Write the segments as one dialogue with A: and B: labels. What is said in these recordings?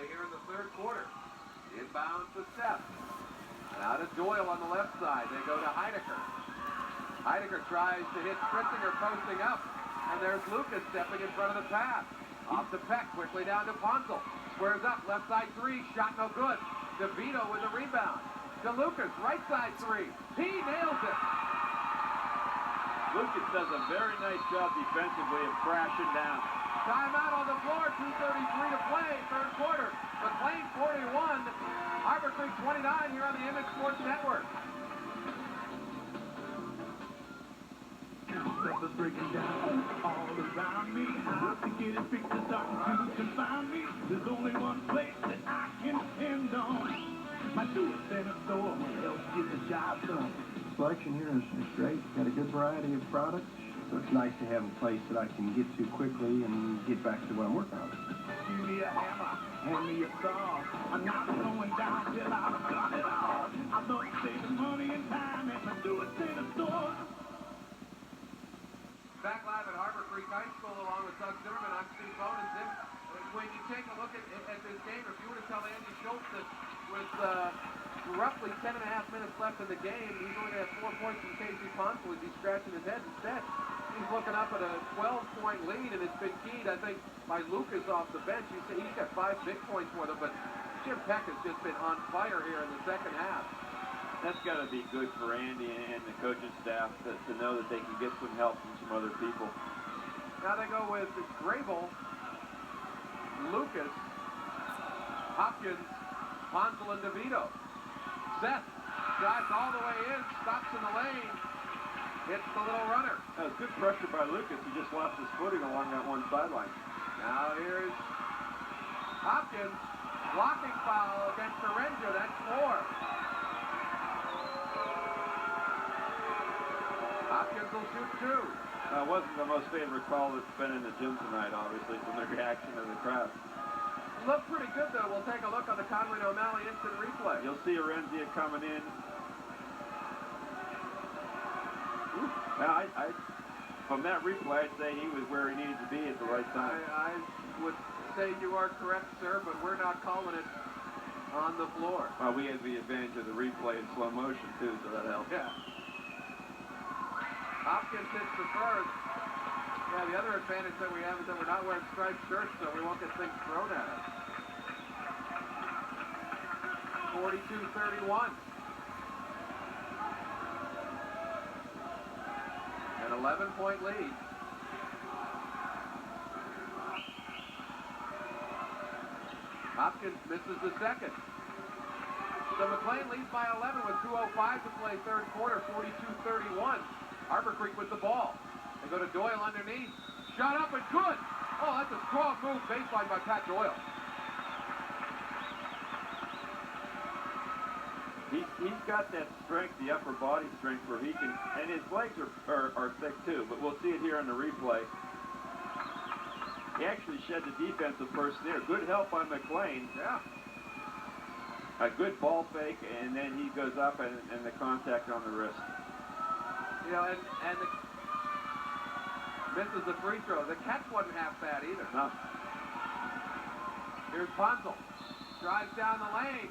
A: play here in the third quarter. Inbound to Seth. Now to Doyle on the left side. They go to Heidecker. Heidecker tries to hit Stritzinger posting up. And there's Lucas stepping in front of the pass. Off to Peck, quickly down to Ponsel. Squares up, left side three, shot no good. DeVito with the rebound. To Lucas, right side three. He nails it.
B: Lucas does a very nice job defensively of crashing down.
A: Timeout on the floor, 2:33 to play, third quarter. McLane 41, Harbor Creek 29 here on the Image Sports Network.
C: Stuff is breaking down all around me. How to get it fixed is dark to find me. There's only one place that I can depend on. My do-it-center store will help get the job done.
D: Selection here is great. Got a good variety of products, so it's nice to have a place that I can get to quickly and get back to what I'm working on.
C: Give me a hammer, hand me a saw. I'm not going down till I've done it all. I love saving money and time at my do-it-center store.
A: Back live at Harbor Creek High School along with Doug Zimmerman. I'm Steve Bone. And Zim, when you take a look at this game, if you were to tell Andy Schultz that with roughly 10 and a half minutes left in the game, he's going to have 4 points from Casey Ponsel as he's scratching his head. Instead, he's looking up at a 12-point lead, and it's been keyed, I think, by Lucas off the bench. He's got 5 big points for them, but Jim Peck has just been on fire here in the second half.
B: That's got to be good for Andy and the coaching staff to know that they can get some help from some other people.
A: Now they go with Grable, Lucas, Hopkins, Ponsel, and DeVito. Seth drives all the way in, stops in the lane, hits the little runner.
B: That was good pressure by Lucas. He just lost his footing along that one sideline.
A: Now here's Hopkins, blocking foul against Orenja. That's 4. Hopkins will shoot 2.
B: It wasn't the most favorite call that's been in the gym tonight, obviously, from the reaction of the crowd.
A: Looked pretty good, though. We'll take a look on the Conway and O'Malley instant replay.
B: You'll see Orenzia coming in. Now, from that replay, I'd say he was where he needed to be at the right time.
A: I would say you are correct, sir, but we're not calling it on the floor.
B: Well, we had the advantage of the replay in slow motion, too, so that helped.
A: Yeah. Hopkins hits the first. Yeah, the other advantage that we have is that we're not wearing striped shirts, so we won't get things thrown at us. 42-31. An 11-point lead. Hopkins misses the second. So McLane leads by 11 with 2:05 to play third quarter, 42-31. Harbor Creek with the ball. They go to Doyle underneath. Shot up and good. Oh, that's a strong move, baseline by Pat Doyle.
B: He's got that strength, the upper body strength, where he can, and his legs are thick too, but we'll see it here on the replay. He actually shed the defensive person there. Good help by McLane.
A: Yeah.
B: A good ball fake, and then he goes up and the contact on the wrist.
A: You know, and misses the free throw. The catch wasn't half bad either.
B: No.
A: Here's Ponsel. Drives down the lane.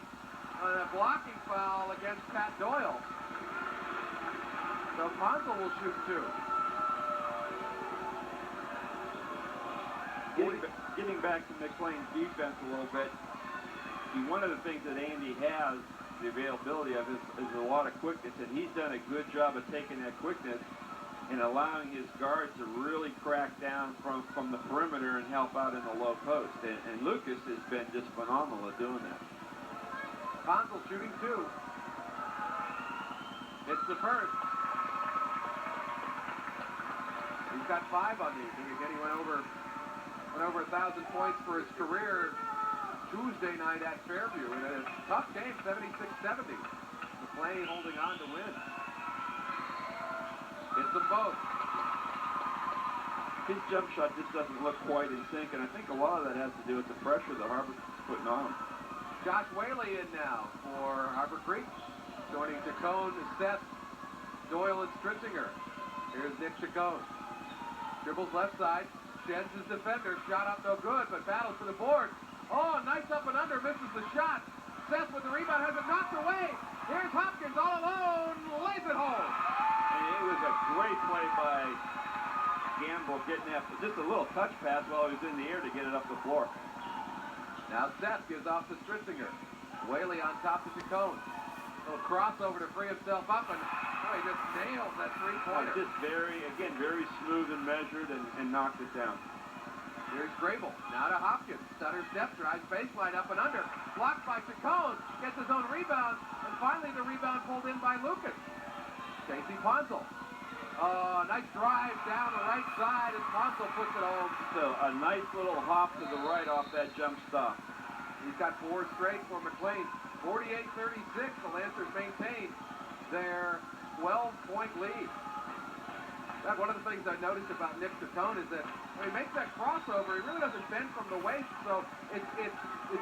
A: On a blocking foul against Pat Doyle. So Ponsel will shoot 2.
B: Getting back to McLean's defense a little bit, one of the things that Andy has the availability of is a lot of quickness, and he's done a good job of taking that quickness and allowing his guards to really crack down from the perimeter and help out in the low post. And Lucas has been just phenomenal at doing that.
A: Ponsel shooting 2. It's the first. He's got 5 on these. And again, he went over 1,000 points for his career Tuesday night at Fairview. In a tough game, 76-70. McLane holding on to win. Hits them both.
B: His jump shot just doesn't look quite in sync, and I think a lot of that has to do with the pressure that Harbor's putting on him.
A: Josh Whaley in now for Harbor Creek. Joining Chacon, Seth, Doyle, and Stritzinger. Here's Nick Chacon. Dribbles left side. Sheds his defender. Shot up no good, but battles for the board. Oh, nice up and under.
B: gamble of getting that, just a little touch pass while he was in the air to get it up the floor.
A: Now Seth gives off to Stritzinger. Whaley on top to Chacon. Little crossover to free himself up, and he just nails that three-pointer.
B: Just very smooth and measured, and knocked it down.
A: Here's Grable, now to Hopkins. Stutter step, drives baseline up and under. Blocked by Chacon, gets his own rebound, and finally the rebound pulled in by Lucas. Casey Ponzel. Nice drive down the right side, and Ponzel puts it home.
B: So a nice little hop to the right off that jump stop.
A: He's got 4 straight for McLane. 48-36, the Lancers maintain their 12-point lead. One of the things I noticed about Nick Chacon is that when he makes that crossover, he really doesn't bend from the waist, so it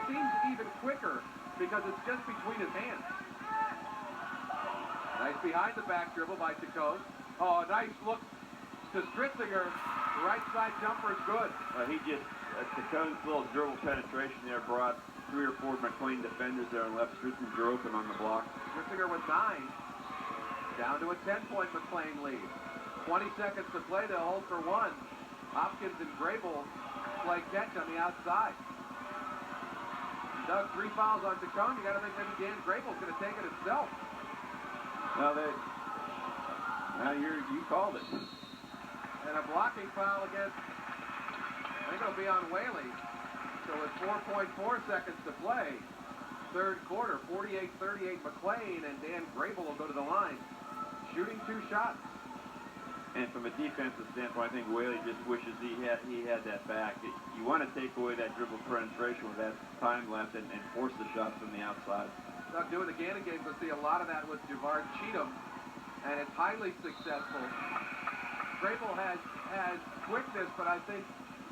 A: seems even quicker because it's just between his hands. Nice behind-the-back dribble by Chacon. Nice look to Stritzinger. The right side jumper is good.
B: Chacon's little dribble penetration there brought 3 or 4 McLane defenders there and left Stritzinger open on the block.
A: Stritzinger with 9. Down to a 10-point McLane lead. 20 seconds to play, they'll hold for 1. Hopkins and Grable play catch on the outside. Doug, 3 fouls on Chacon. You got to think maybe Dan Grable's going to take it himself.
B: You called it.
A: And a blocking foul against, I think it'll be on Whaley. So with 4.4 seconds to play, third quarter, 48-38 McLane, and Dan Grable will go to the line, shooting 2 shots.
B: And from a defensive standpoint, I think Whaley just wishes he had that back. You want to take away that dribble penetration with that time left and force the shots from the outside.
A: Doug, doing the Gannon games, we'll see a lot of that with Javard Cheatham, and it's highly successful. Grable has quickness, but I think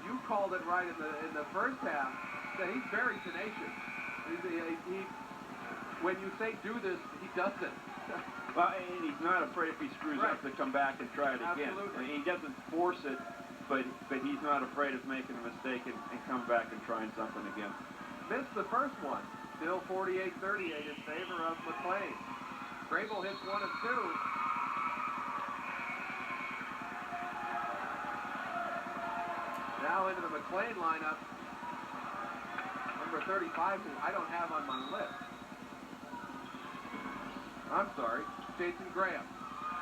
A: you called it right in the first half, that he's very tenacious. When you say do this, he does it.
B: Well, and he's not afraid if he screws up to come back and try it again.
A: Absolutely.
B: I mean, he doesn't force it, but he's not afraid of making a mistake and coming back and trying something again.
A: Missed the first one. Still 48-38 in favor of McLane. Grable hits 1 of 2. Now into the McLane lineup. Number 35, who I don't have on my list. I'm sorry, Jason Graham.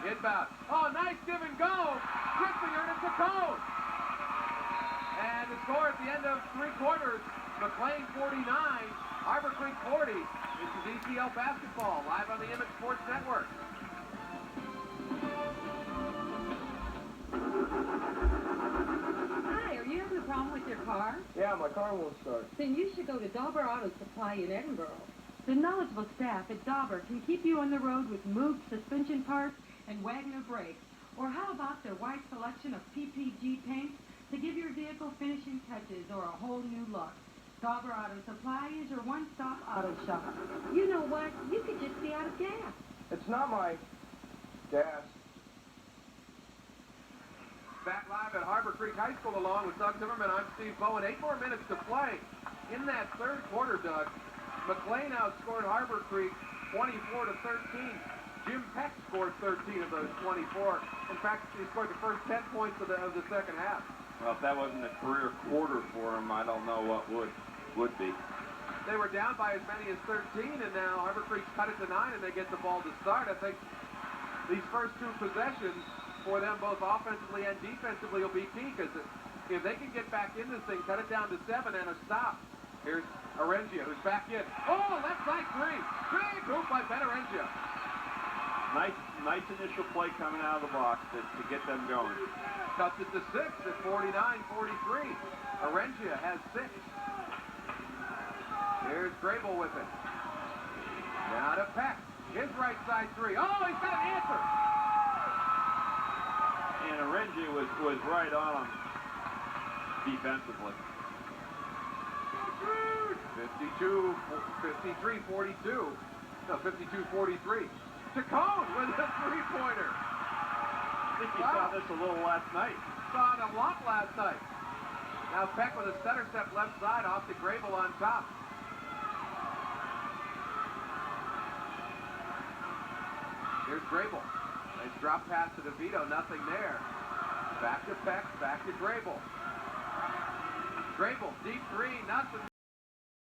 A: Inbound. Nice give and go. Stritzinger to Chacon. And the score at the end of 3 quarters, McLane 49, Harbor Creek 40. This is ECL Basketball, live on the Image Sports Network.
E: Hi, are you having a problem with your car?
D: Yeah, my car won't start.
E: Then you should go to Dauber Auto Supply in Edinburgh. The knowledgeable staff at Dauber can keep you on the road with moved suspension parts and Wagner brakes. Or how about their wide selection of PPG paints to give your vehicle finishing touches or a whole new look? Dauber Auto Supply is your one-stop auto shop. You know what? You could just be out of gas.
D: It's not my gas.
A: Back live at Harbor Creek High School along with Doug Zimmerman. I'm Steve Bowen. 8 more minutes to play. In that third quarter, Doug, McLane outscored Harbor Creek 24-13. Jim Peck scored 13 of those 24. In fact, he scored the first 10 points of the second half.
B: Well, if that wasn't a career quarter for him, I don't know what would be.
A: They were down by as many as 13, and now Harbor Creek's cut it to 9, and they get the ball to start. I think these first 2 possessions for them, both offensively and defensively, will be key, because if they can get back in this thing, cut it down to 7 and a stop. Here's Arengia, who's back in. Left side 3. Big move by Ben Arengia.
B: Nice initial play coming out of the box to get them going.
A: Cuts it to 6 at 49-43. Arengia has 6. Here's Grable with it. Now to Peck. His right side 3. He's got an answer.
B: And Arengia was right on him defensively.
A: 53-42. No, 52-43. Chacon with a 3-pointer.
B: I think you saw this a little last night.
A: Saw it a lot last night. Now Peck with a stutter step left side off to Grable on top. Here's Grable. Nice drop pass to DeVito, nothing there. Back to Peck, back to Grable. Grable, deep three, nothing.